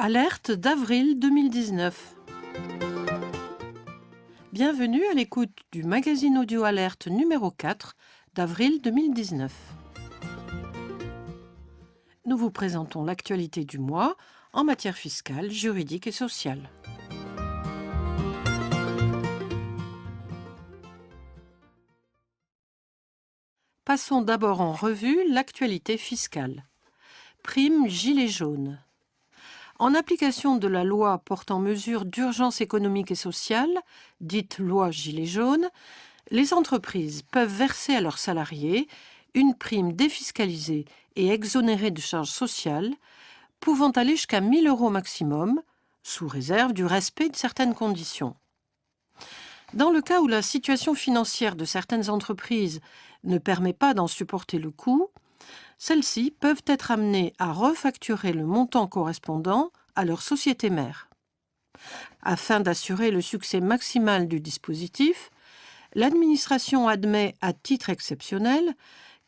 Alerte d'avril 2019. Bienvenue à l'écoute du magazine audio Alerte numéro 4 d'avril 2019. Nous vous présentons l'actualité du mois en matière fiscale, juridique et sociale. Passons d'abord en revue l'actualité fiscale. Prime Gilets jaunes. En application de la loi portant mesures d'urgence économique et sociale, dite loi Gilets jaunes, les entreprises peuvent verser à leurs salariés une prime défiscalisée et exonérée de charges sociales, pouvant aller jusqu'à 1 000 € maximum, sous réserve du respect de certaines conditions. Dans le cas où la situation financière de certaines entreprises ne permet pas d'en supporter le coût, celles-ci peuvent être amenées à refacturer le montant correspondant à leur société mère. Afin d'assurer le succès maximal du dispositif, l'administration admet à titre exceptionnel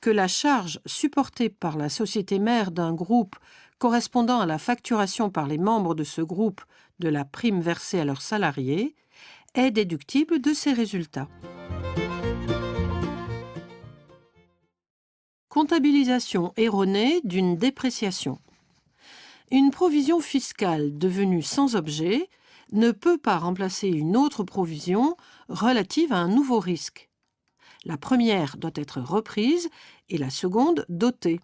que la charge supportée par la société mère d'un groupe correspondant à la facturation par les membres de ce groupe de la prime versée à leurs salariés est déductible de ses résultats. Comptabilisation erronée d'une dépréciation. Une provision fiscale devenue sans objet ne peut pas remplacer une autre provision relative à un nouveau risque. La première doit être reprise et la seconde dotée.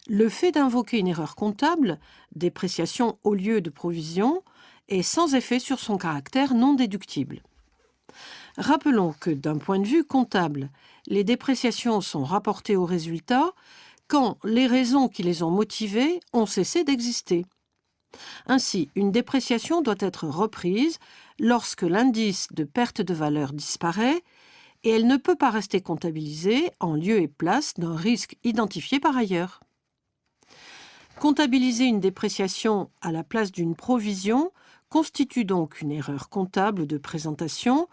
Le fait d'invoquer une erreur comptable, dépréciation au lieu de provision, est sans effet sur son caractère non déductible. Rappelons que, d'un point de vue comptable, les dépréciations sont rapportées aux résultats quand les raisons qui les ont motivées ont cessé d'exister. Ainsi, une dépréciation doit être reprise lorsque l'indice de perte de valeur disparaît et elle ne peut pas rester comptabilisée en lieu et place d'un risque identifié par ailleurs. Comptabiliser une dépréciation à la place d'une provision constitue donc une erreur comptable de présentation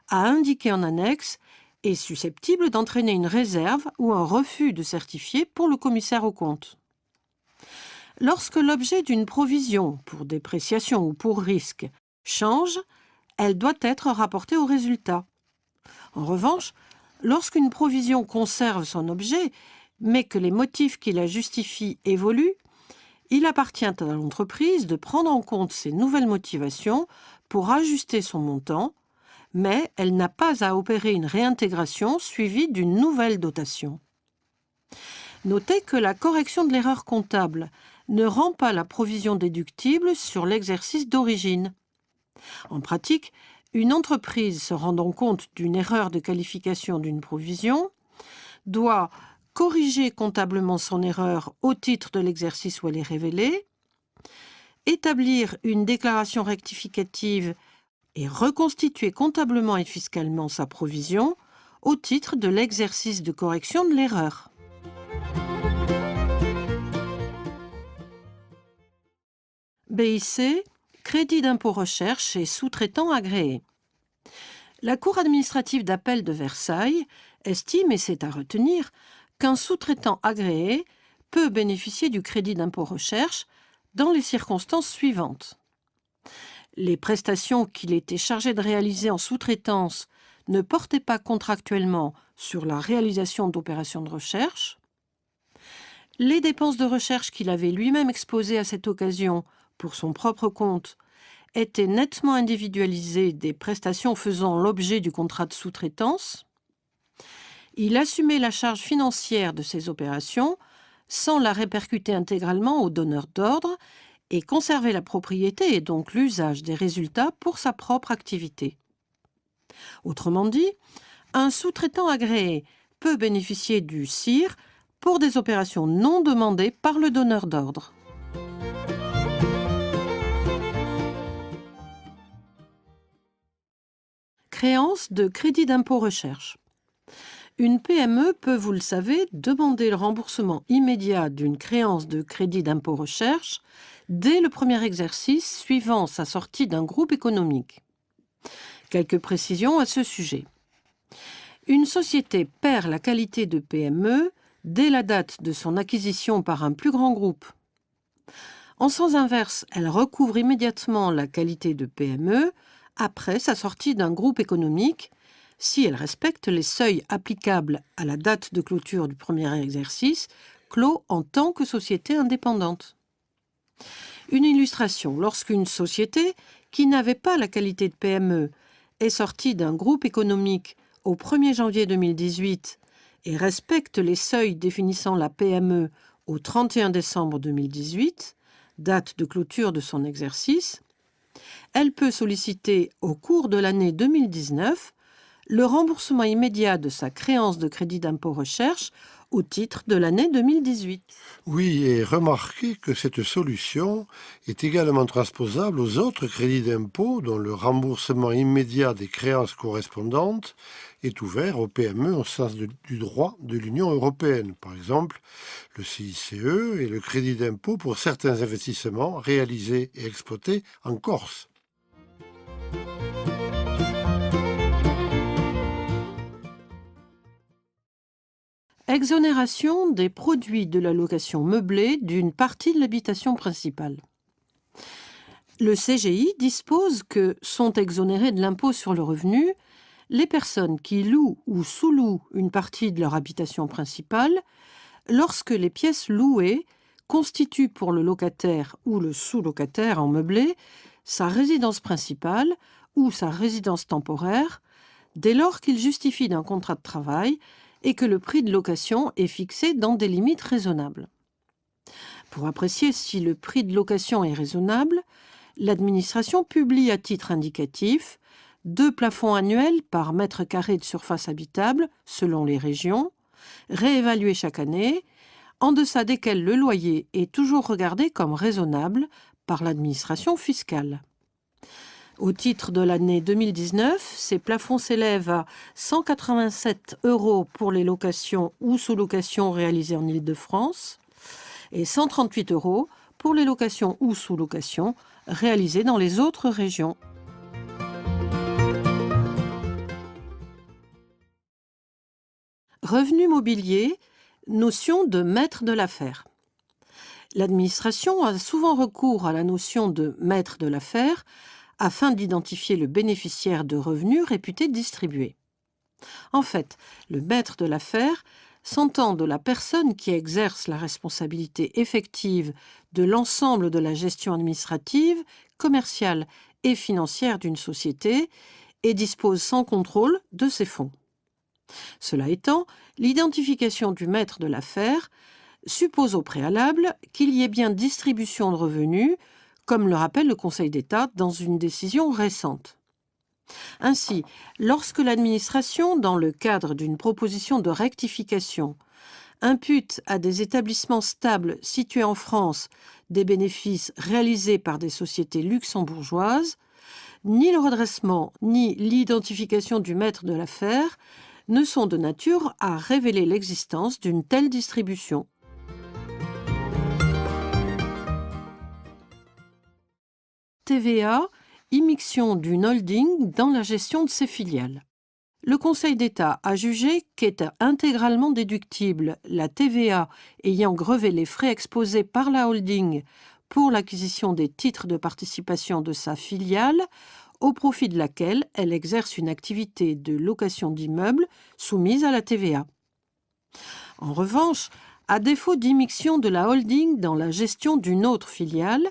à indiquer en annexe est susceptible d'entraîner une réserve ou un refus de certifier pour le commissaire aux comptes. Lorsque l'objet d'une provision pour dépréciation ou pour risque change, elle doit être rapportée au résultat. En revanche, lorsqu'une provision conserve son objet, mais que les motifs qui la justifient évoluent, il appartient à l'entreprise de prendre en compte ces nouvelles motivations pour ajuster son montant, mais elle n'a pas à opérer une réintégration suivie d'une nouvelle dotation. Notez que la correction de l'erreur comptable ne rend pas la provision déductible sur l'exercice d'origine. En pratique, une entreprise se rendant compte d'une erreur de qualification d'une provision doit corriger comptablement son erreur au titre de l'exercice où elle est révélée, établir une déclaration rectificative et reconstituer comptablement et fiscalement sa provision au titre de l'exercice de correction de l'erreur. BIC, crédit d'impôt recherche et sous-traitant agréé. La Cour administrative d'appel de Versailles estime, et c'est à retenir, qu'un sous-traitant agréé peut bénéficier du crédit d'impôt recherche dans les circonstances suivantes. Les prestations qu'il était chargé de réaliser en sous-traitance ne portaient pas contractuellement sur la réalisation d'opérations de recherche. Les dépenses de recherche qu'il avait lui-même exposées à cette occasion pour son propre compte étaient nettement individualisées des prestations faisant l'objet du contrat de sous-traitance. Il assumait la charge financière de ces opérations sans la répercuter intégralement au donneur d'ordre et conserver la propriété et donc l'usage des résultats pour sa propre activité. Autrement dit, un sous-traitant agréé peut bénéficier du CIR pour des opérations non demandées par le donneur d'ordre. Créance de crédit d'impôt recherche. Une PME peut, vous le savez, demander le remboursement immédiat d'une créance de crédit d'impôt recherche dès le premier exercice suivant sa sortie d'un groupe économique. Quelques précisions à ce sujet. Une société perd la qualité de PME dès la date de son acquisition par un plus grand groupe. En sens inverse, elle recouvre immédiatement la qualité de PME après sa sortie d'un groupe économique si elle respecte les seuils applicables à la date de clôture du premier exercice, clos en tant que société indépendante. Une illustration, lorsqu'une société qui n'avait pas la qualité de PME est sortie d'un groupe économique au 1er janvier 2018 et respecte les seuils définissant la PME au 31 décembre 2018, date de clôture de son exercice, elle peut solliciter au cours de l'année 2019 le remboursement immédiat de sa créance de crédit d'impôt recherche au titre de l'année 2018. Oui, et remarquez que cette solution est également transposable aux autres crédits d'impôt dont le remboursement immédiat des créances correspondantes est ouvert aux PME au sens du droit de l'Union européenne. Par exemple, le CICE et le crédit d'impôt pour certains investissements réalisés et exploités en Corse. Exonération des produits de la location meublée d'une partie de l'habitation principale. Le CGI dispose que sont exonérées de l'impôt sur le revenu les personnes qui louent ou sous-louent une partie de leur habitation principale lorsque les pièces louées constituent pour le locataire ou le sous-locataire en meublé sa résidence principale ou sa résidence temporaire, dès lors qu'il justifie d'un contrat de travail et que le prix de location est fixé dans des limites raisonnables. Pour apprécier si le prix de location est raisonnable, l'administration publie à titre indicatif 2 plafonds annuels par mètre carré de surface habitable selon les régions, réévalués chaque année, en deçà desquels le loyer est toujours regardé comme raisonnable par l'administration fiscale. Au titre de l'année 2019, ces plafonds s'élèvent à 187 € pour les locations ou sous-locations réalisées en Île-de-France et 138 € pour les locations ou sous-locations réalisées dans les autres régions. Revenu mobilier, notion de maître de l'affaire. L'administration a souvent recours à la notion de maître de l'affaire afin d'identifier le bénéficiaire de revenus réputé distribué. En fait, le maître de l'affaire s'entend de la personne qui exerce la responsabilité effective de l'ensemble de la gestion administrative, commerciale et financière d'une société et dispose sans contrôle de ses fonds. Cela étant, l'identification du maître de l'affaire suppose au préalable qu'il y ait bien distribution de revenus, comme le rappelle le Conseil d'État dans une décision récente. Ainsi, lorsque l'administration, dans le cadre d'une proposition de rectification, impute à des établissements stables situés en France des bénéfices réalisés par des sociétés luxembourgeoises, ni le redressement ni l'identification du maître de l'affaire ne sont de nature à révéler l'existence d'une telle distribution. TVA, immixtion d'une holding dans la gestion de ses filiales. Le Conseil d'État a jugé qu'est intégralement déductible la TVA ayant grevé les frais exposés par la holding pour l'acquisition des titres de participation de sa filiale, au profit de laquelle elle exerce une activité de location d'immeubles soumise à la TVA. En revanche, à défaut d'immixtion de la holding dans la gestion d'une autre filiale,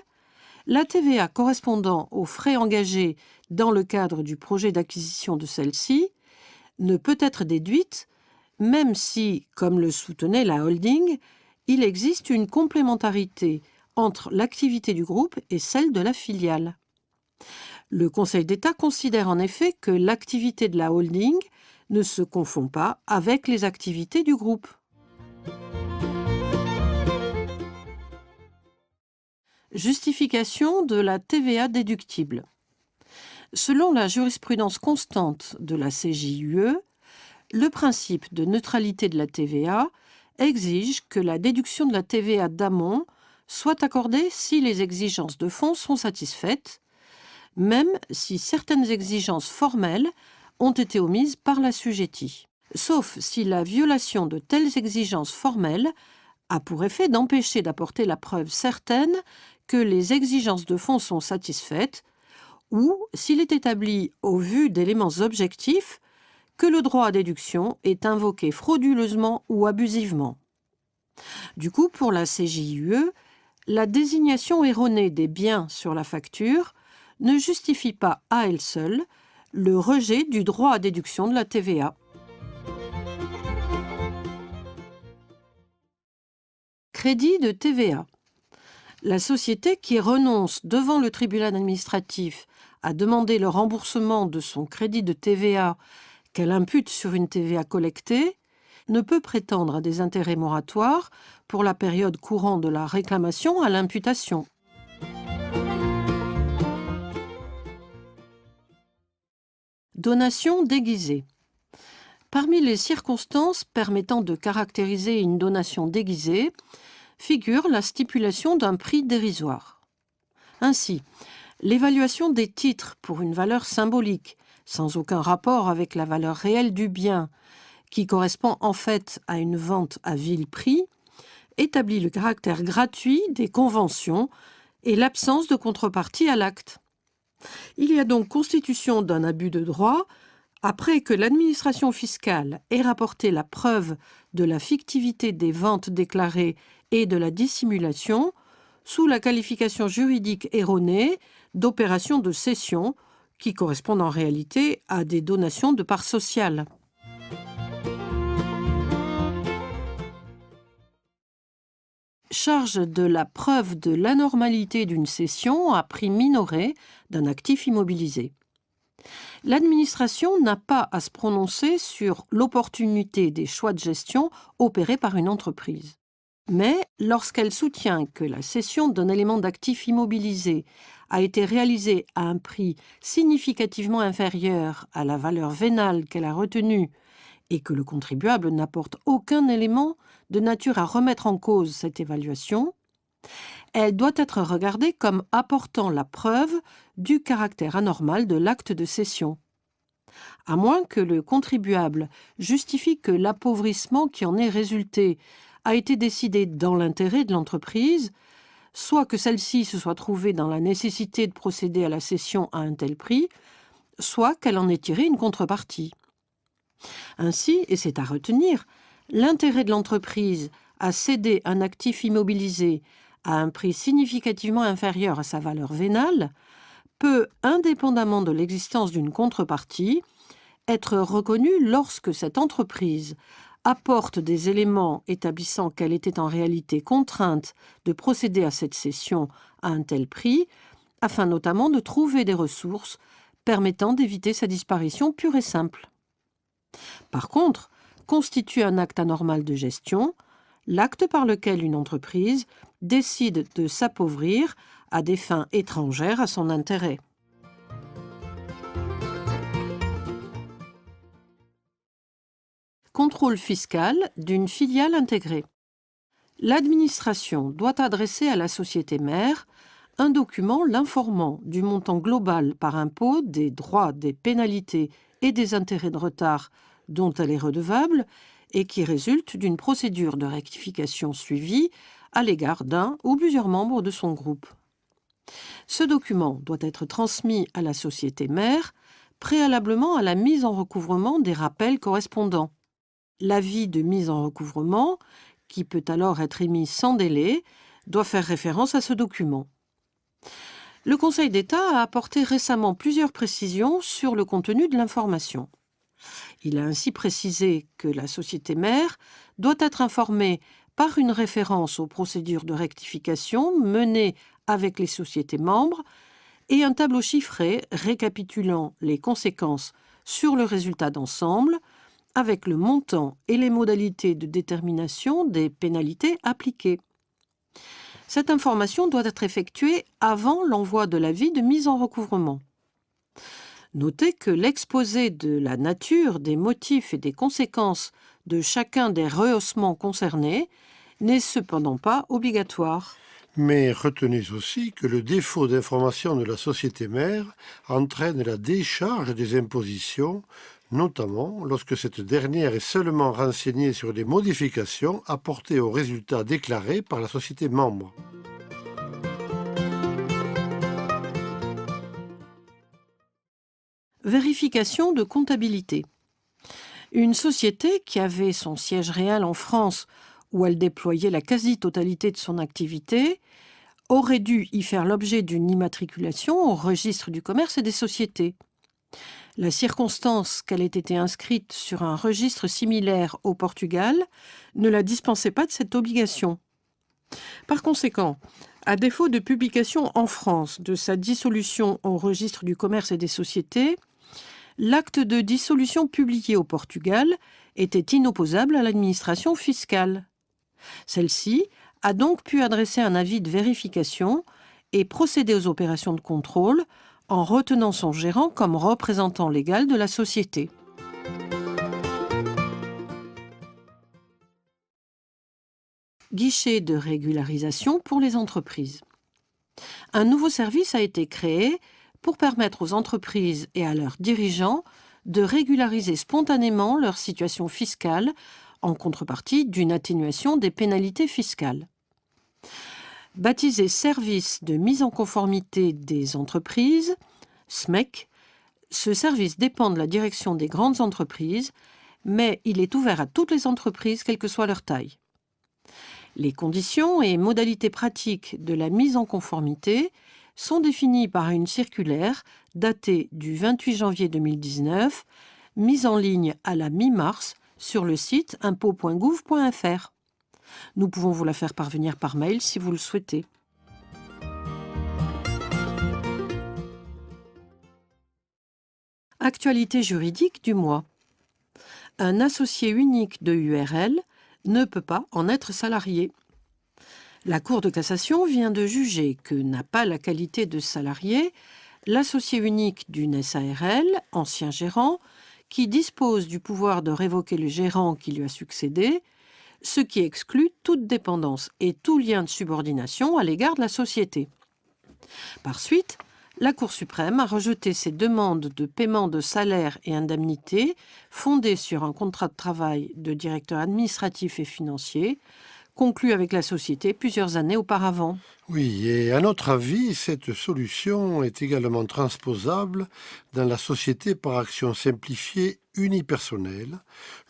la TVA correspondant aux frais engagés dans le cadre du projet d'acquisition de celle-ci ne peut être déduite, même si, comme le soutenait la holding, il existe une complémentarité entre l'activité du groupe et celle de la filiale. Le Conseil d'État considère en effet que l'activité de la holding ne se confond pas avec les activités du groupe. Justification de la TVA déductible. Selon la jurisprudence constante de la CJUE, le principe de neutralité de la TVA exige que la déduction de la TVA d'amont soit accordée si les exigences de fond sont satisfaites, même si certaines exigences formelles ont été omises par l'assujetti, sauf si la violation de telles exigences formelles a pour effet d'empêcher d'apporter la preuve certaine que les exigences de fonds sont satisfaites ou s'il est établi, au vu d'éléments objectifs, que le droit à déduction est invoqué frauduleusement ou abusivement. Du coup, pour la CJUE, la désignation erronée des biens sur la facture ne justifie pas à elle seule le rejet du droit à déduction de la TVA. Crédit de TVA. La société qui renonce devant le tribunal administratif à demander le remboursement de son crédit de TVA qu'elle impute sur une TVA collectée ne peut prétendre à des intérêts moratoires pour la période courant de la réclamation à l'imputation. Donation déguisée. Parmi les circonstances permettant de caractériser une donation déguisée figure la stipulation d'un prix dérisoire. Ainsi, l'évaluation des titres pour une valeur symbolique, sans aucun rapport avec la valeur réelle du bien, qui correspond en fait à une vente à vil prix, établit le caractère gratuit des conventions et l'absence de contrepartie à l'acte. Il y a donc constitution d'un abus de droit après que l'administration fiscale ait rapporté la preuve de la fictivité des ventes déclarées et de la dissimulation sous la qualification juridique erronée d'opérations de cession qui correspondent en réalité à des donations de parts sociales. Charge de la preuve de l'anormalité d'une cession à prix minoré d'un actif immobilisé. L'administration n'a pas à se prononcer sur l'opportunité des choix de gestion opérés par une entreprise. Mais lorsqu'elle soutient que la cession d'un élément d'actif immobilisé a été réalisée à un prix significativement inférieur à la valeur vénale qu'elle a retenue et que le contribuable n'apporte aucun élément de nature à remettre en cause cette évaluation, elle doit être regardée comme apportant la preuve du caractère anormal de l'acte de cession. À moins que le contribuable justifie que l'appauvrissement qui en est résulté a été décidé dans l'intérêt de l'entreprise, soit que celle-ci se soit trouvée dans la nécessité de procéder à la cession à un tel prix, soit qu'elle en ait tiré une contrepartie. Ainsi, et c'est à retenir, l'intérêt de l'entreprise à céder un actif immobilisé à un prix significativement inférieur à sa valeur vénale peut, indépendamment de l'existence d'une contrepartie, être reconnu lorsque cette entreprise apporte des éléments établissant qu'elle était en réalité contrainte de procéder à cette cession à un tel prix, afin notamment de trouver des ressources permettant d'éviter sa disparition pure et simple. Par contre, constitue un acte anormal de gestion l'acte par lequel une entreprise décide de s'appauvrir à des fins étrangères à son intérêt. Contrôle fiscal d'une filiale intégrée. L'administration doit adresser à la société mère un document l'informant du montant global par impôt des droits, des pénalités et des intérêts de retard dont elle est redevable et qui résulte d'une procédure de rectification suivie à l'égard d'un ou plusieurs membres de son groupe. Ce document doit être transmis à la société mère préalablement à la mise en recouvrement des rappels correspondants. L'avis de mise en recouvrement, qui peut alors être émis sans délai, doit faire référence à ce document. Le Conseil d'État a apporté récemment plusieurs précisions sur le contenu de l'information. Il a ainsi précisé que la société mère doit être informée par une référence aux procédures de rectification menées avec les sociétés membres et un tableau chiffré récapitulant les conséquences sur le résultat d'ensemble avec le montant et les modalités de détermination des pénalités appliquées. Cette information doit être effectuée avant l'envoi de l'avis de mise en recouvrement. Notez que l'exposé de la nature, des motifs et des conséquences de chacun des rehaussements concernés n'est cependant pas obligatoire. Mais retenez aussi que le défaut d'information de la société mère entraîne la décharge des impositions, notamment lorsque cette dernière est seulement renseignée sur des modifications apportées aux résultats déclarés par la société membre. Vérification de comptabilité. Une société qui avait son siège réel en France, où elle déployait la quasi-totalité de son activité, aurait dû y faire l'objet d'une immatriculation au registre du commerce et des sociétés. La circonstance qu'elle ait été inscrite sur un registre similaire au Portugal ne la dispensait pas de cette obligation. Par conséquent, à défaut de publication en France de sa dissolution au registre du commerce et des sociétés, l'acte de dissolution publié au Portugal était inopposable à l'administration fiscale. Celle-ci a donc pu adresser un avis de vérification et procéder aux opérations de contrôle en retenant son gérant comme représentant légal de la société. Guichet de régularisation pour les entreprises. Un nouveau service a été créé pour permettre aux entreprises et à leurs dirigeants de régulariser spontanément leur situation fiscale en contrepartie d'une atténuation des pénalités fiscales. Baptisé Service de mise en conformité des entreprises, SMEC, ce service dépend de la direction des grandes entreprises, mais il est ouvert à toutes les entreprises, quelle que soit leur taille. Les conditions et modalités pratiques de la mise en conformité sont définies par une circulaire datée du 28 janvier 2019, mise en ligne à la mi-mars sur le site impôts.gouv.fr. Nous pouvons vous la faire parvenir par mail si vous le souhaitez. Actualité juridique du mois. Un associé unique de URL ne peut pas en être salarié. La Cour de cassation vient de juger que n'a pas la qualité de salarié l'associé unique d'une SARL, ancien gérant, qui dispose du pouvoir de révoquer le gérant qui lui a succédé, ce qui exclut toute dépendance et tout lien de subordination à l'égard de la société. Par suite, la Cour suprême a rejeté ces demandes de paiement de salaire et indemnités fondées sur un contrat de travail de directeur administratif et financier conclu avec la société plusieurs années auparavant. Oui, et à notre avis, cette solution est également transposable dans la société par action simplifiée unipersonnelle,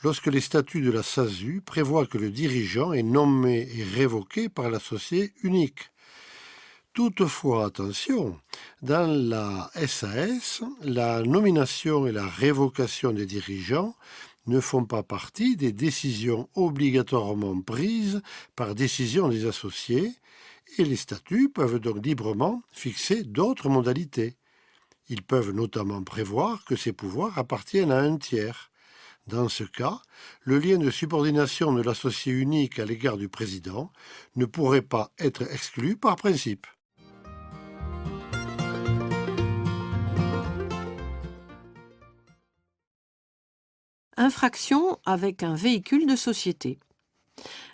lorsque les statuts de la SASU prévoient que le dirigeant est nommé et révoqué par l'associé unique. Toutefois, attention, dans la SAS, la nomination et la révocation des dirigeants ne font pas partie des décisions obligatoirement prises par décision des associés, et les statuts peuvent donc librement fixer d'autres modalités. Ils peuvent notamment prévoir que ces pouvoirs appartiennent à un tiers. Dans ce cas, le lien de subordination de l'associé unique à l'égard du président ne pourrait pas être exclu par principe. Infraction avec un véhicule de société.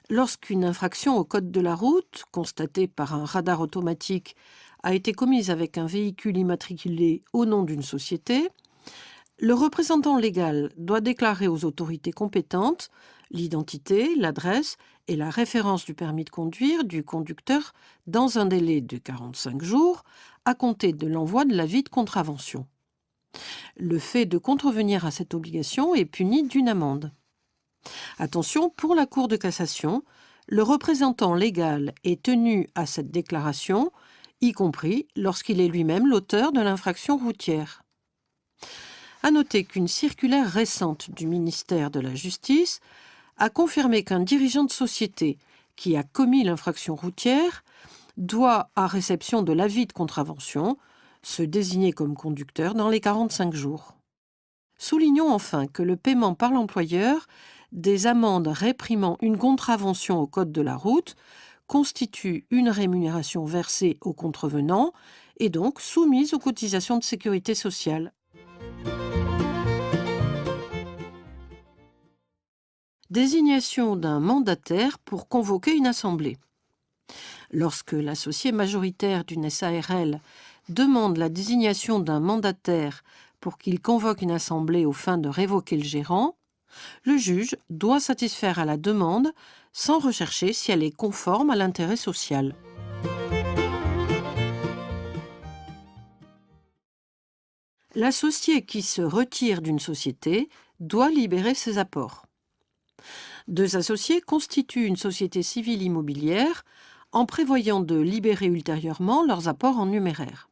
Lorsqu'une infraction au code de la route, constatée par un radar automatique, a été commise avec un véhicule immatriculé au nom d'une société, le représentant légal doit déclarer aux autorités compétentes l'identité, l'adresse et la référence du permis de conduire du conducteur dans un délai de 45 jours à compter de l'envoi de l'avis de contravention. Le fait de contrevenir à cette obligation est puni d'une amende. Attention, pour la Cour de cassation, le représentant légal est tenu à cette déclaration, y compris lorsqu'il est lui-même l'auteur de l'infraction routière. À noter qu'une circulaire récente du ministère de la Justice a confirmé qu'un dirigeant de société qui a commis l'infraction routière doit, à réception de l'avis de contravention, se désigner comme conducteur dans les 45 jours. Soulignons enfin que le paiement par l'employeur des amendes réprimant une contravention au code de la route constitue une rémunération versée aux contrevenants et donc soumise aux cotisations de sécurité sociale. Désignation d'un mandataire pour convoquer une assemblée. Lorsque l'associé majoritaire d'une SARL demande la désignation d'un mandataire pour qu'il convoque une assemblée aux fins de révoquer le gérant, le juge doit satisfaire à la demande sans rechercher si elle est conforme à l'intérêt social. L'associé qui se retire d'une société doit libérer ses apports. Deux associés constituent une société civile immobilière en prévoyant de libérer ultérieurement leurs apports en numéraire.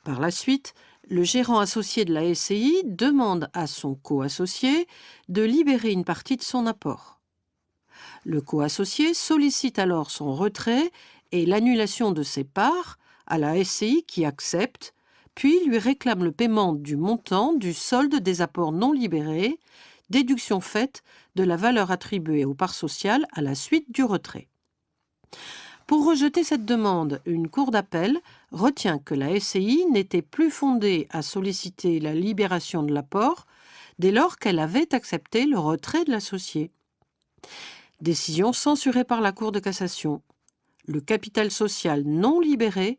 Par la suite, le gérant associé de la SCI demande à son co-associé de libérer une partie de son apport. Le co-associé sollicite alors son retrait et l'annulation de ses parts à la SCI qui accepte, puis lui réclame le paiement du montant du solde des apports non libérés, déduction faite de la valeur attribuée aux parts sociales à la suite du retrait. Pour rejeter cette demande, une cour d'appel retient que la SCI n'était plus fondée à solliciter la libération de l'apport dès lors qu'elle avait accepté le retrait de l'associé. Décision censurée par la Cour de cassation. Le capital social non libéré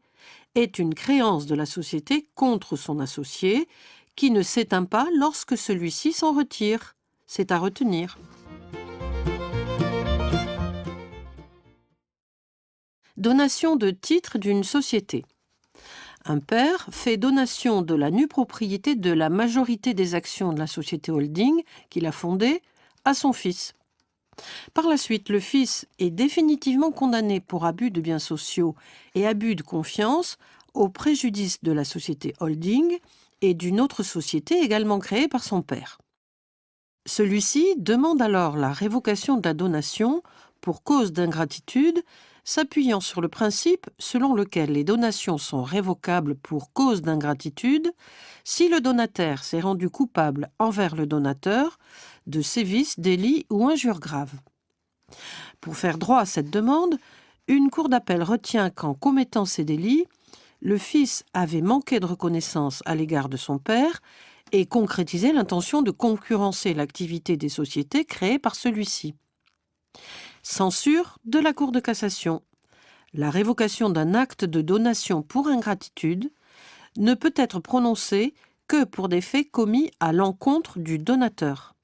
est une créance de la société contre son associé qui ne s'éteint pas lorsque celui-ci s'en retire. C'est à retenir. Donation de titres d'une société. Un père fait donation de la nue propriété de la majorité des actions de la société holding qu'il a fondée à son fils. Par la suite, le fils est définitivement condamné pour abus de biens sociaux et abus de confiance au préjudice de la société holding et d'une autre société également créée par son père. Celui-ci demande alors la révocation de la donation pour cause d'ingratitude, s'appuyant sur le principe selon lequel les donations sont révocables pour cause d'ingratitude si le donataire s'est rendu coupable envers le donateur de sévices, délits ou injures graves. Pour faire droit à cette demande, une cour d'appel retient qu'en commettant ces délits, le fils avait manqué de reconnaissance à l'égard de son père et concrétisé l'intention de concurrencer l'activité des sociétés créées par celui-ci. Censure de la Cour de cassation. La révocation d'un acte de donation pour ingratitude ne peut être prononcée que pour des faits commis à l'encontre du donateur.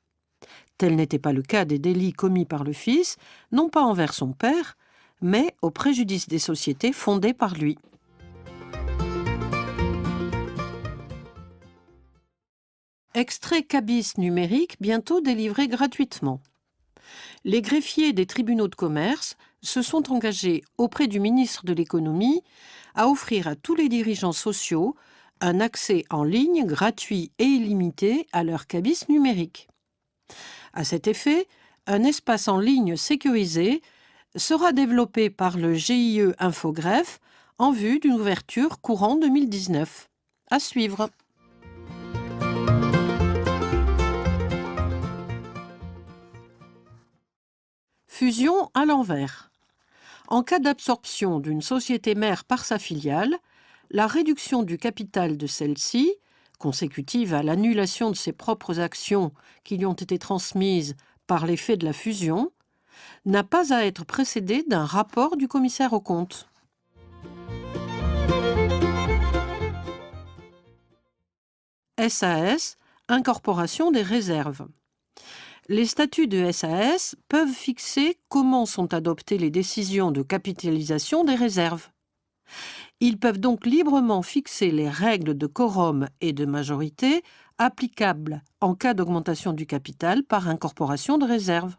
Tel n'était pas le cas des délits commis par le fils, non pas envers son père, mais au préjudice des sociétés fondées par lui. Extrait cabis numérique bientôt délivré gratuitement. Les greffiers des tribunaux de commerce se sont engagés auprès du ministre de l'Économie à offrir à tous les dirigeants sociaux un accès en ligne gratuit et illimité à leur cabis numérique. À cet effet, un espace en ligne sécurisé sera développé par le GIE Infogreffe en vue d'une ouverture courant 2019. À suivre. Fusion à l'envers. En cas d'absorption d'une société mère par sa filiale, la réduction du capital de celle-ci, consécutive à l'annulation de ses propres actions qui lui ont été transmises par l'effet de la fusion, n'a pas à être précédée d'un rapport du commissaire aux comptes. SAS, incorporation des réserves. Les statuts de SAS peuvent fixer comment sont adoptées les décisions de capitalisation des réserves. Ils peuvent donc librement fixer les règles de quorum et de majorité applicables en cas d'augmentation du capital par incorporation de réserves.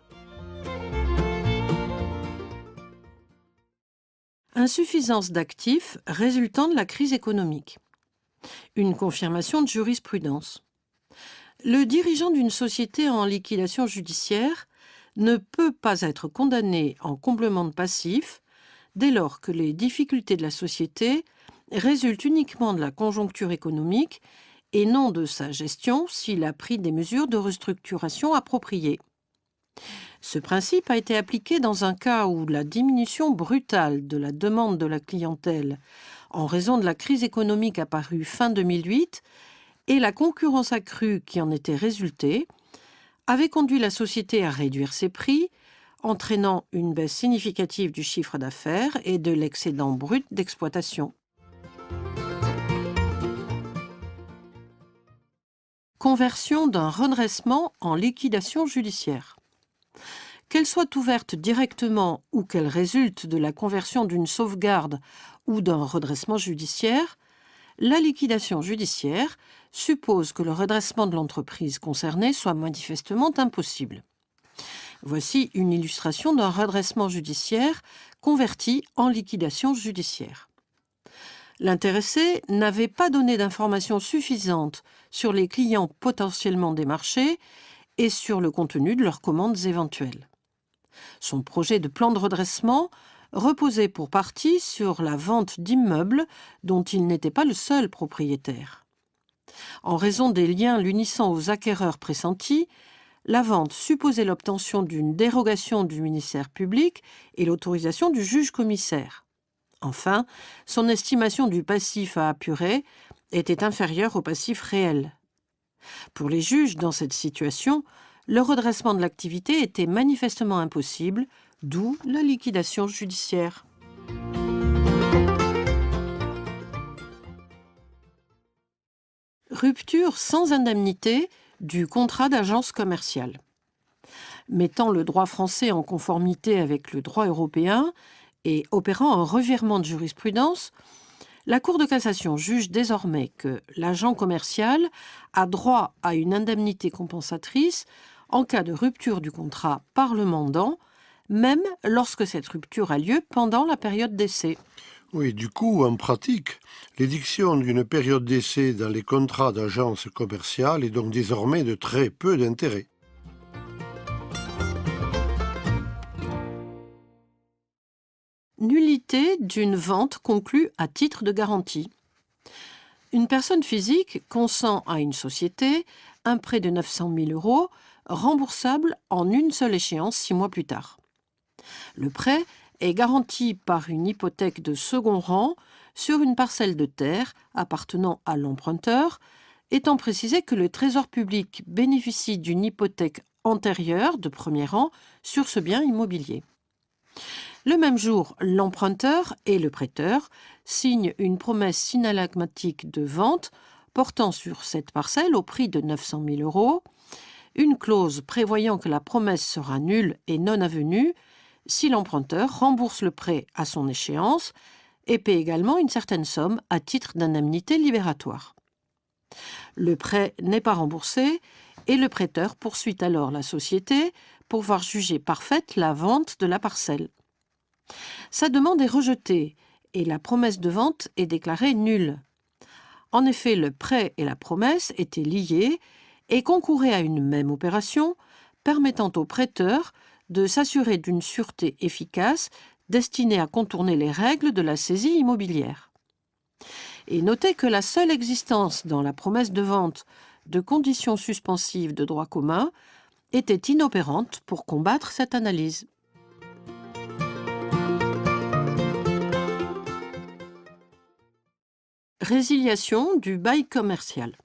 Insuffisance d'actifs résultant de la crise économique. Une confirmation de jurisprudence. Le dirigeant d'une société en liquidation judiciaire ne peut pas être condamné en comblement de passifs dès lors que les difficultés de la société résultent uniquement de la conjoncture économique et non de sa gestion s'il a pris des mesures de restructuration appropriées. Ce principe a été appliqué dans un cas où la diminution brutale de la demande de la clientèle en raison de la crise économique apparue fin 2008 et la concurrence accrue qui en était résultée avait conduit la société à réduire ses prix, entraînant une baisse significative du chiffre d'affaires et de l'excédent brut d'exploitation. Conversion d'un redressement en liquidation judiciaire. Qu'elle soit ouverte directement ou qu'elle résulte de la conversion d'une sauvegarde ou d'un redressement judiciaire, la liquidation judiciaire suppose que le redressement de l'entreprise concernée soit manifestement impossible. Voici une illustration d'un redressement judiciaire converti en liquidation judiciaire. L'intéressé n'avait pas donné d'informations suffisantes sur les clients potentiellement démarchés et sur le contenu de leurs commandes éventuelles. Son projet de plan de redressement reposait pour partie sur la vente d'immeubles dont il n'était pas le seul propriétaire. En raison des liens l'unissant aux acquéreurs pressentis, la vente supposait l'obtention d'une dérogation du ministère public et l'autorisation du juge commissaire. Enfin, son estimation du passif à apurer était inférieure au passif réel. Pour les juges, dans cette situation, le redressement de l'activité était manifestement impossible, d'où la liquidation judiciaire. Rupture sans indemnité du contrat d'agence commerciale. Mettant le droit français en conformité avec le droit européen et opérant un revirement de jurisprudence, la Cour de cassation juge désormais que l'agent commercial a droit à une indemnité compensatrice en cas de rupture du contrat par le mandant, même lorsque cette rupture a lieu pendant la période d'essai. Oui, du coup, en pratique, l'édiction d'une période d'essai dans les contrats d'agence commerciale est donc désormais de très peu d'intérêt. Nullité d'une vente conclue à titre de garantie. Une personne physique consent à une société un prêt de 900 000 euros, remboursable en une seule échéance 6 mois plus tard. Le prêt est garanti par une hypothèque de second rang sur une parcelle de terre appartenant à l'emprunteur, étant précisé que le Trésor public bénéficie d'une hypothèque antérieure de premier rang sur ce bien immobilier. Le même jour, l'emprunteur et le prêteur signent une promesse synallagmatique de vente portant sur cette parcelle au prix de 900 000 euros, une clause prévoyant que la promesse sera nulle et non avenue si l'emprunteur rembourse le prêt à son échéance et paie également une certaine somme à titre d'indemnité libératoire. Le prêt n'est pas remboursé et le prêteur poursuit alors la société pour voir juger parfaite la vente de la parcelle. Sa demande est rejetée et la promesse de vente est déclarée nulle. En effet, le prêt et la promesse étaient liés et concouraient à une même opération, permettant au prêteur de s'assurer d'une sûreté efficace destinée à contourner les règles de la saisie immobilière. Et notez que la seule existence dans la promesse de vente de conditions suspensives de droit commun était inopérante pour combattre cette analyse. Résiliation du bail commercial.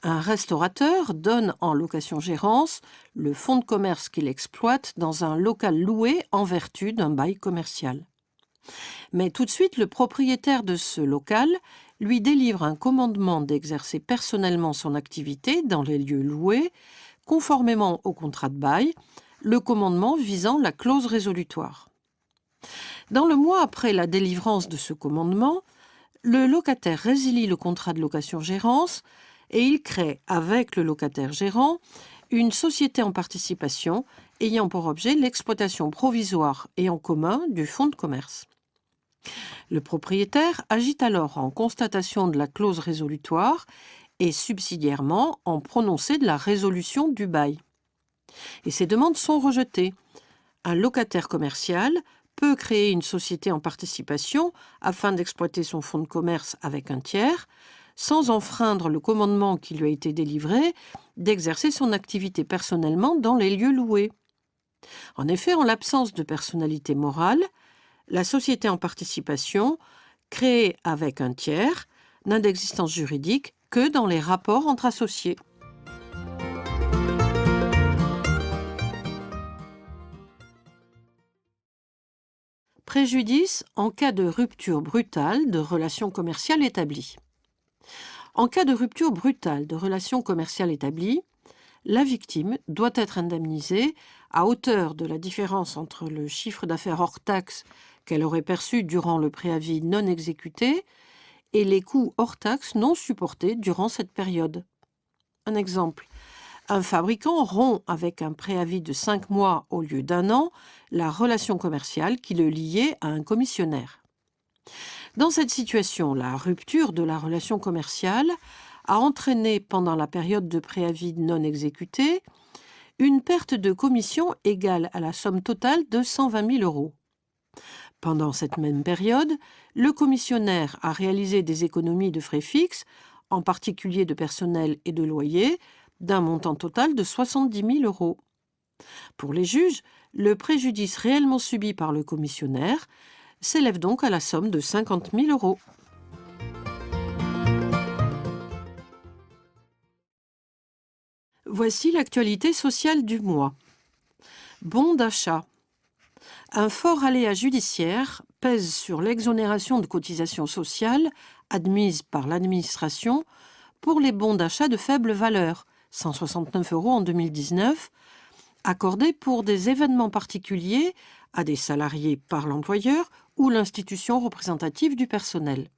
Un restaurateur donne en location-gérance le fonds de commerce qu'il exploite dans un local loué en vertu d'un bail commercial. Mais tout de suite, le propriétaire de ce local lui délivre un commandement d'exercer personnellement son activité dans les lieux loués, conformément au contrat de bail, le commandement visant la clause résolutoire. Dans le mois après la délivrance de ce commandement, le locataire résilie le contrat de location-gérance et il crée, avec le locataire gérant, une société en participation ayant pour objet l'exploitation provisoire et en commun du fonds de commerce. Le propriétaire agit alors en constatation de la clause résolutoire et subsidiairement en prononcé de la résolution du bail. Et ces demandes sont rejetées. Un locataire commercial peut créer une société en participation afin d'exploiter son fonds de commerce avec un tiers, sans enfreindre le commandement qui lui a été délivré d'exercer son activité personnellement dans les lieux loués. En effet, en l'absence de personnalité morale, la société en participation, créée avec un tiers, n'a d'existence juridique que dans les rapports entre associés. Préjudice en cas de rupture brutale de relations commerciales établies. En cas de rupture brutale de relations commerciales établies, la victime doit être indemnisée à hauteur de la différence entre le chiffre d'affaires hors taxe qu'elle aurait perçu durant le préavis non exécuté et les coûts hors taxes non supportés durant cette période. Un exemple. Un fabricant rompt avec un préavis de 5 mois au lieu d'1 an la relation commerciale qui le liait à un commissionnaire. Dans cette situation, la rupture de la relation commerciale a entraîné, pendant la période de préavis non exécuté, une perte de commission égale à la somme totale de 120 000 euros. Pendant cette même période, le commissionnaire a réalisé des économies de frais fixes, en particulier de personnel et de loyer, d'un montant total de 70 000 euros. Pour les juges, le préjudice réellement subi par le commissionnaire s'élève donc à la somme de 50 000 euros. Voici l'actualité sociale du mois. Bon d'achat. Un fort aléa judiciaire pèse sur l'exonération de cotisations sociales admise par l'administration pour les bons d'achat de faible valeur, 169 euros en 2019, accordés pour des événements particuliers à des salariés par l'employeur ou l'institution représentative du personnel.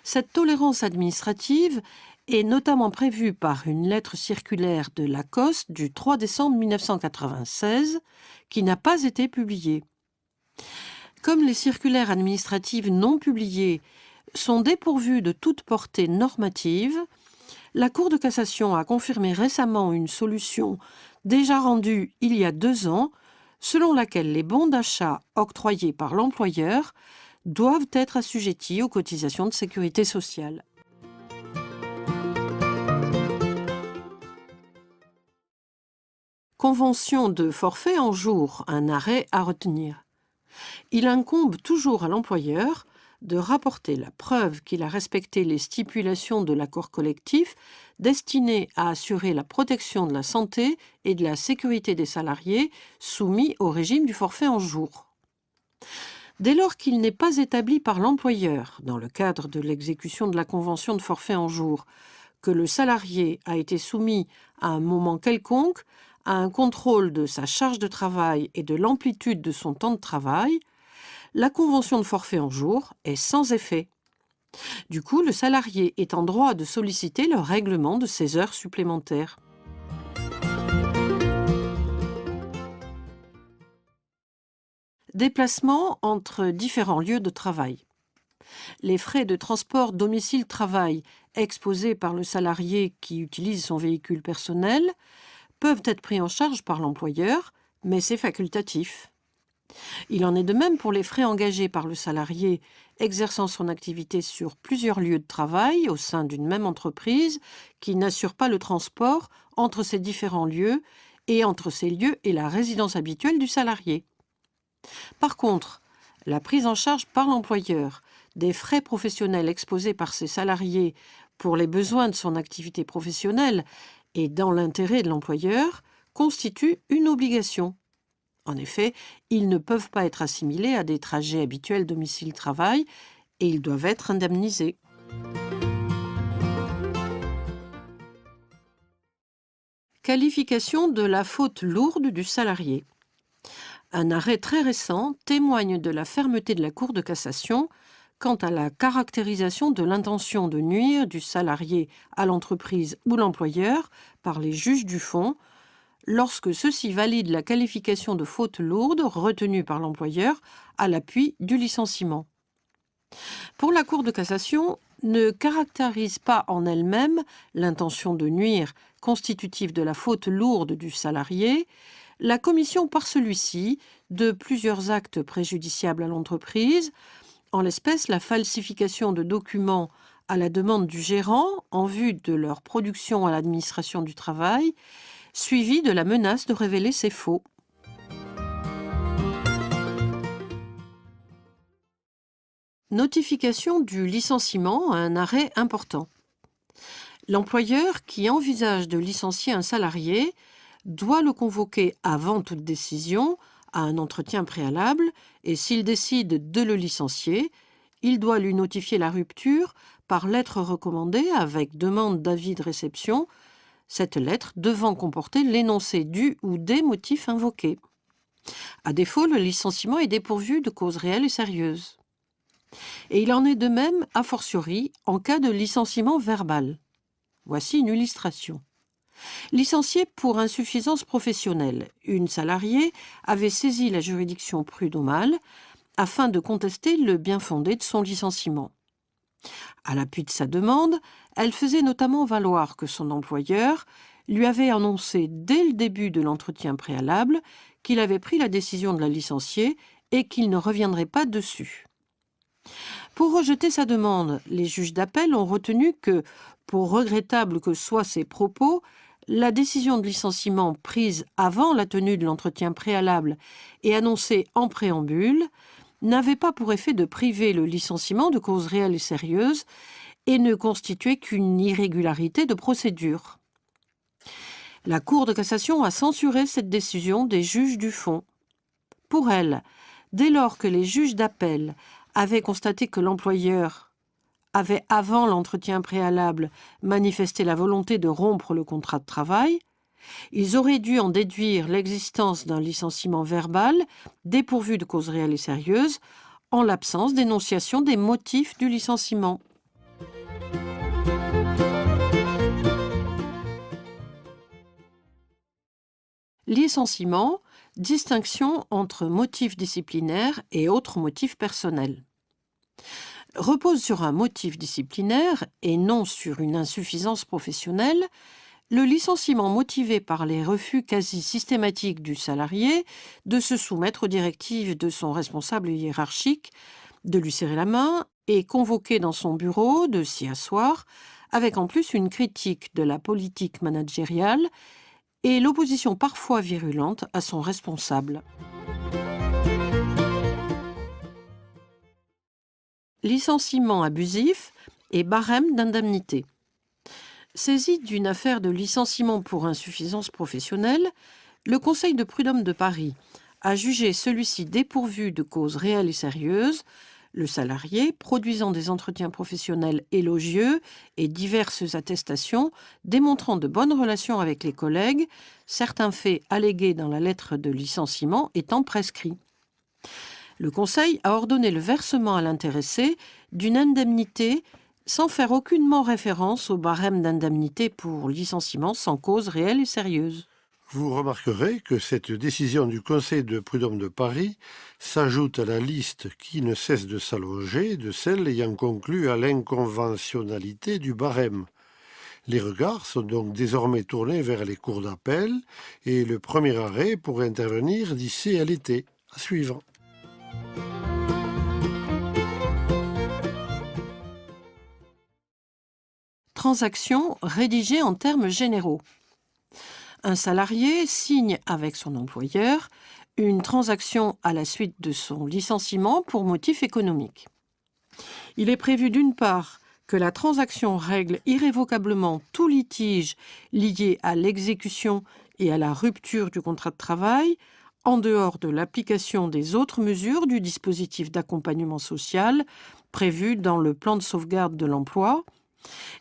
Cette tolérance administrative est notamment prévue par une lettre circulaire de l'ACOSS du 3 décembre 1996 qui n'a pas été publiée. Comme les circulaires administratives non publiées sont dépourvues de toute portée normative, la Cour de cassation a confirmé récemment une solution déjà rendue il y a 2 ans, selon laquelle les bons d'achat octroyés par l'employeur doivent être assujettis aux cotisations de sécurité sociale. Convention de forfait en jour, un arrêt à retenir. Il incombe toujours à l'employeur de rapporter la preuve qu'il a respecté les stipulations de l'accord collectif destiné à assurer la protection de la santé et de la sécurité des salariés soumis au régime du forfait en jour. Dès lors qu'il n'est pas établi par l'employeur, dans le cadre de l'exécution de la convention de forfait en jour, que le salarié a été soumis à un moment quelconque à un contrôle de sa charge de travail et de l'amplitude de son temps de travail, la convention de forfait en jour est sans effet. Du coup, le salarié est en droit de solliciter le règlement de ses heures supplémentaires. Déplacement entre différents lieux de travail. Les frais de transport domicile-travail exposés par le salarié qui utilise son véhicule personnel peuvent être pris en charge par l'employeur, mais c'est facultatif. Il en est de même pour les frais engagés par le salarié exerçant son activité sur plusieurs lieux de travail au sein d'une même entreprise qui n'assure pas le transport entre ces différents lieux et entre ces lieux et la résidence habituelle du salarié. Par contre, la prise en charge par l'employeur des frais professionnels exposés par ses salariés pour les besoins de son activité professionnelle et dans l'intérêt de l'employeur constitue une obligation. En effet, ils ne peuvent pas être assimilés à des trajets habituels domicile-travail et ils doivent être indemnisés. Qualification de la faute lourde du salarié. Un arrêt très récent témoigne de la fermeté de la Cour de cassation quant à la caractérisation de l'intention de nuire du salarié à l'entreprise ou l'employeur par les juges du fond, lorsque ceux-ci valident la qualification de faute lourde retenue par l'employeur à l'appui du licenciement. Pour la Cour de cassation, ne caractérise pas en elle-même l'intention de nuire constitutive de la faute lourde du salarié, la commission par celui-ci de plusieurs actes préjudiciables à l'entreprise, en l'espèce la falsification de documents à la demande du gérant en vue de leur production à l'administration du travail, suivi de la menace de révéler ces faux. Notification du licenciement à un arrêt important. L'employeur qui envisage de licencier un salarié doit le convoquer avant toute décision à un entretien préalable et s'il décide de le licencier, il doit lui notifier la rupture par lettre recommandée avec demande d'avis de réception, cette lettre devant comporter l'énoncé du ou des motifs invoqués. À défaut, le licenciement est dépourvu de cause réelle et sérieuse. Et il en est de même, a fortiori, en cas de licenciement verbal. Voici une illustration. Licenciée pour insuffisance professionnelle, une salariée avait saisi la juridiction prud'homale afin de contester le bien-fondé de son licenciement. À l'appui de sa demande, elle faisait notamment valoir que son employeur lui avait annoncé dès le début de l'entretien préalable qu'il avait pris la décision de la licencier et qu'il ne reviendrait pas dessus. Pour rejeter sa demande, les juges d'appel ont retenu que, pour regrettable que soient ses propos, la décision de licenciement prise avant la tenue de l'entretien préalable et annoncée en préambule n'avait pas pour effet de priver le licenciement de cause réelle et sérieuse et ne constituait qu'une irrégularité de procédure. La Cour de cassation a censuré cette décision des juges du fond. Pour elle, dès lors que les juges d'appel avaient constaté que l'employeur avait, avant l'entretien préalable, manifesté la volonté de rompre le contrat de travail, ils auraient dû en déduire l'existence d'un licenciement verbal dépourvu de cause réelle et sérieuse, en l'absence d'énonciation des motifs du licenciement. Licenciement, distinction entre motifs disciplinaires et autres motifs personnels. Repose sur un motif disciplinaire et non sur une insuffisance professionnelle, le licenciement motivé par les refus quasi systématiques du salarié de se soumettre aux directives de son responsable hiérarchique, de lui serrer la main et convoqué dans son bureau de s'y asseoir, avec en plus une critique de la politique managériale et l'opposition parfois virulente à son responsable. Licenciement abusif et barème d'indemnité. Saisi d'une affaire de licenciement pour insuffisance professionnelle, le Conseil de prud'homme de Paris a jugé celui-ci dépourvu de cause réelle et sérieuse, le salarié produisant des entretiens professionnels élogieux et diverses attestations démontrant de bonnes relations avec les collègues, certains faits allégués dans la lettre de licenciement étant prescrits. Le Conseil a ordonné le versement à l'intéressé d'une indemnité sans faire aucunement référence au barème d'indemnité pour licenciement sans cause réelle et sérieuse. Vous remarquerez que cette décision du Conseil de prud'homme de Paris s'ajoute à la liste qui ne cesse de s'allonger de celles ayant conclu à l'inconventionnalité du barème. Les regards sont donc désormais tournés vers les cours d'appel et le premier arrêt pourrait intervenir d'ici à l'été. À suivre. Transaction rédigée en termes généraux. Un salarié signe avec son employeur une transaction à la suite de son licenciement pour motif économique. Il est prévu d'une part que la transaction règle irrévocablement tout litige lié à l'exécution et à la rupture du contrat de travail, en dehors de l'application des autres mesures du dispositif d'accompagnement social prévu dans le plan de sauvegarde de l'emploi,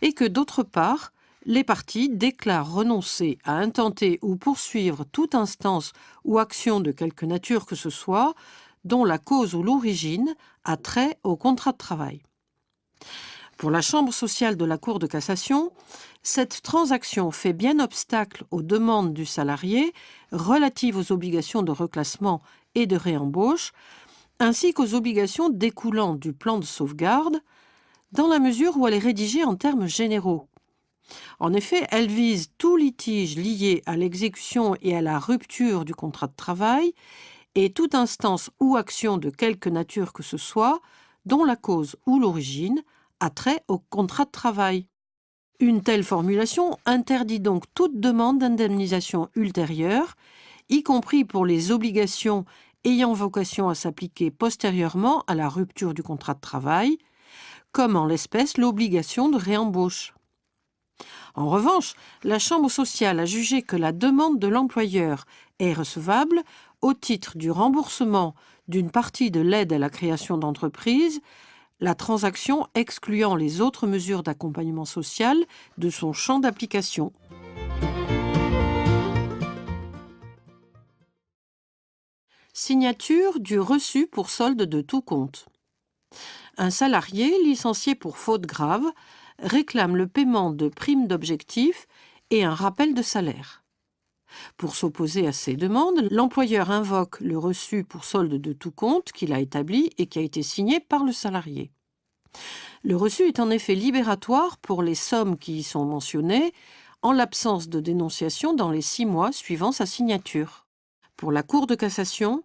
et que d'autre part, les parties déclarent renoncer à intenter ou poursuivre toute instance ou action de quelque nature que ce soit, dont la cause ou l'origine a trait au contrat de travail. Pour la Chambre sociale de la Cour de cassation, cette transaction fait bien obstacle aux demandes du salarié relatives aux obligations de reclassement et de réembauche, ainsi qu'aux obligations découlant du plan de sauvegarde, dans la mesure où elle est rédigée en termes généraux. En effet, elle vise tout litige lié à l'exécution et à la rupture du contrat de travail et toute instance ou action de quelque nature que ce soit, dont la cause ou l'origine a trait au contrat de travail. Une telle formulation interdit donc toute demande d'indemnisation ultérieure, y compris pour les obligations ayant vocation à s'appliquer postérieurement à la rupture du contrat de travail, comme en l'espèce l'obligation de réembauche. En revanche, la Chambre sociale a jugé que la demande de l'employeur est recevable au titre du remboursement d'une partie de l'aide à la création d'entreprise, la transaction excluant les autres mesures d'accompagnement social de son champ d'application. Signature du reçu pour solde de tout compte. Un salarié licencié pour faute grave réclame le paiement de primes d'objectifs et un rappel de salaire. Pour s'opposer à ces demandes, l'employeur invoque le reçu pour solde de tout compte qu'il a établi et qui a été signé par le salarié. Le reçu est en effet libératoire pour les sommes qui y sont mentionnées, en l'absence de dénonciation dans les 6 mois suivant sa signature. Pour la Cour de cassation,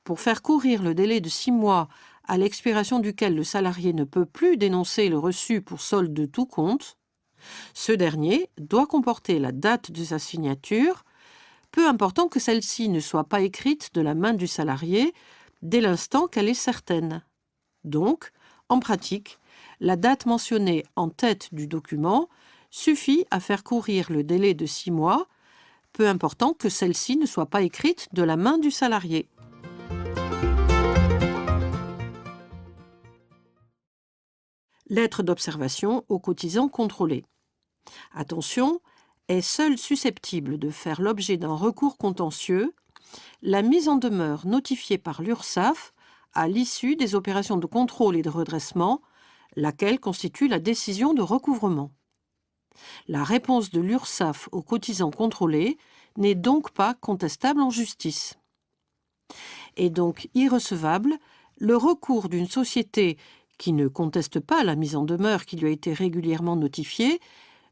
pour faire courir le délai de 6 mois à l'expiration duquel le salarié ne peut plus dénoncer le reçu pour solde de tout compte, ce dernier doit comporter la date de sa signature, peu important que celle-ci ne soit pas écrite de la main du salarié dès l'instant qu'elle est certaine. Donc, en pratique, la date mentionnée en tête du document suffit à faire courir le délai de 6 mois, peu important que celle-ci ne soit pas écrite de la main du salarié. Lettre d'observation aux cotisants contrôlés. Attention, est seule susceptible de faire l'objet d'un recours contentieux la mise en demeure notifiée par l'URSSAF à l'issue des opérations de contrôle et de redressement, laquelle constitue la décision de recouvrement. La réponse de l'URSSAF aux cotisants contrôlés n'est donc pas contestable en justice. Est donc irrecevable le recours d'une société qui ne conteste pas la mise en demeure qui lui a été régulièrement notifiée,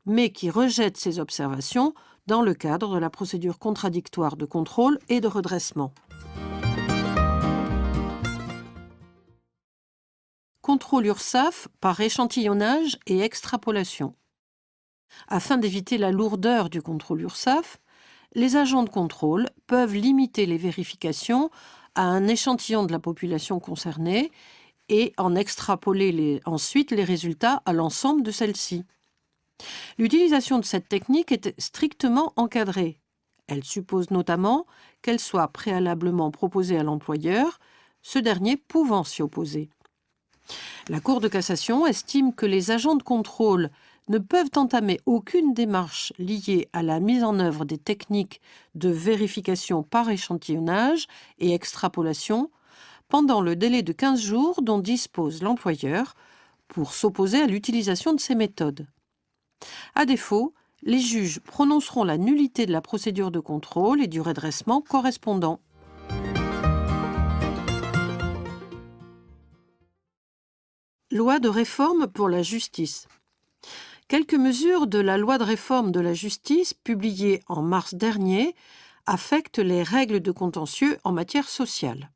mais qui rejette ses observations dans le cadre de la procédure contradictoire de contrôle et de redressement. Contrôle URSSAF par échantillonnage et extrapolation. Afin d'éviter la lourdeur du contrôle URSSAF, les agents de contrôle peuvent limiter les vérifications à un échantillon de la population concernée et en extrapoler ensuite les résultats à l'ensemble de celle-ci. L'utilisation de cette technique est strictement encadrée. Elle suppose notamment qu'elle soit préalablement proposée à l'employeur, ce dernier pouvant s'y opposer. La Cour de cassation estime que les agents de contrôle ne peuvent entamer aucune démarche liée à la mise en œuvre des techniques de vérification par échantillonnage et extrapolation pendant le délai de 15 jours dont dispose l'employeur pour s'opposer à l'utilisation de ces méthodes. À défaut, les juges prononceront la nullité de la procédure de contrôle et du redressement correspondant. Loi de réforme pour la justice. Quelques mesures de la loi de réforme de la justice, publiée en mars dernier, affectent les règles de contentieux en matière sociale.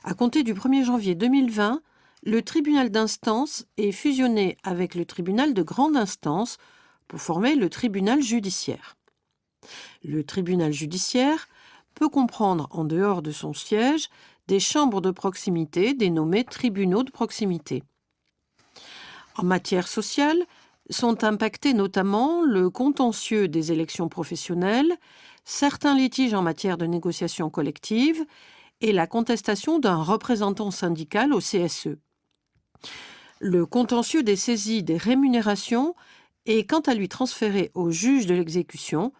À compter du 1er janvier 2020, le tribunal d'instance est fusionné avec le tribunal de grande instance pour former le tribunal judiciaire. Le tribunal judiciaire peut comprendre, en dehors de son siège, des chambres de proximité dénommées tribunaux de proximité. En matière sociale, sont impactés notamment le contentieux des élections professionnelles, certains litiges en matière de négociation collective et la contestation d'un représentant syndical au CSE. Le contentieux des saisies des rémunérations est quant à lui transféré au juge de l'exécution,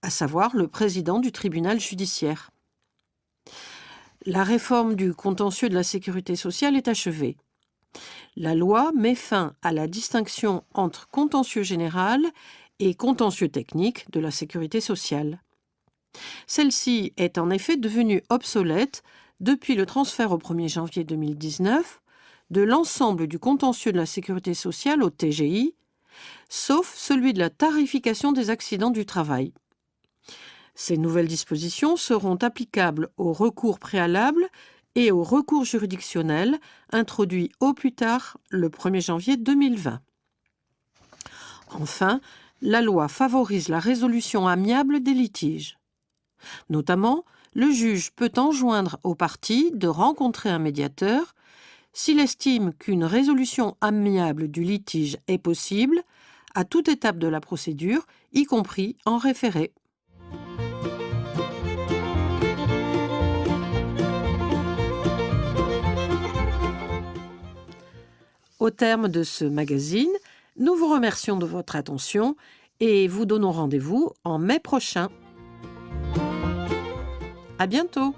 à savoir le président du tribunal judiciaire. La réforme du contentieux de la sécurité sociale est achevée. La loi met fin à la distinction entre contentieux général et contentieux technique de la sécurité sociale. Celle-ci est en effet devenue obsolète depuis le transfert au 1er janvier 2019 de l'ensemble du contentieux de la sécurité sociale au TGI, sauf celui de la tarification des accidents du travail. Ces nouvelles dispositions seront applicables aux recours préalables et aux recours juridictionnels introduits au plus tard le 1er janvier 2020. Enfin, la loi favorise la résolution amiable des litiges. Notamment, le juge peut enjoindre aux parties de rencontrer un médiateur s'il estime qu'une résolution amiable du litige est possible à toute étape de la procédure, y compris en référé. Au terme de ce magazine, nous vous remercions de votre attention et vous donnons rendez-vous en mai prochain. À bientôt!